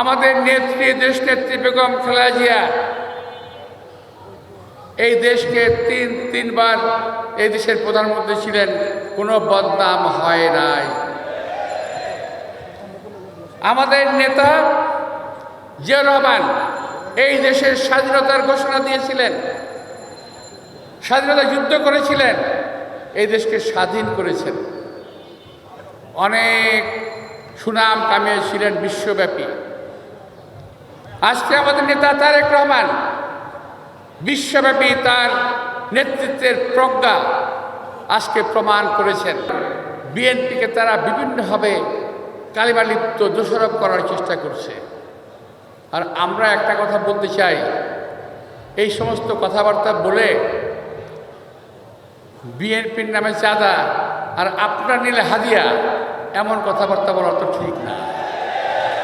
আমাদের নেত্রী দেশনেত্রী বেগম খালেদা জিয়া এই দেশকে তিনবার এই দেশের প্রধানমন্ত্রী ছিলেন, কোনো বদনাম হয় নাই। আমাদের নেতা জিয়াউর রহমান এই দেশের স্বাধীনতার ঘোষণা দিয়েছিলেন, স্বাধীনতা যুদ্ধ করেছিলেন, এই দেশকে স্বাধীন করেছেন, অনেক সুনাম কামিয়েছিলেন বিশ্বব্যাপী। আজকে আমাদের নেতা তারেক রহমান বিশ্বব্যাপী তার নেতৃত্বের প্রজ্ঞা আজকে প্রমাণ করেছেন। বিএনপিকে তারা বিভিন্নভাবে কালিমালিপ্ত দোষারোপ করার চেষ্টা করছে। আর আমরা একটা কথা বলতে চাই, এই সমস্ত কথাবার্তা বলে বিএনপির নামে চাঁদা আর আপনার নিলে হাদিয়া, এমন কথাবার্তা বলা তো ঠিক না।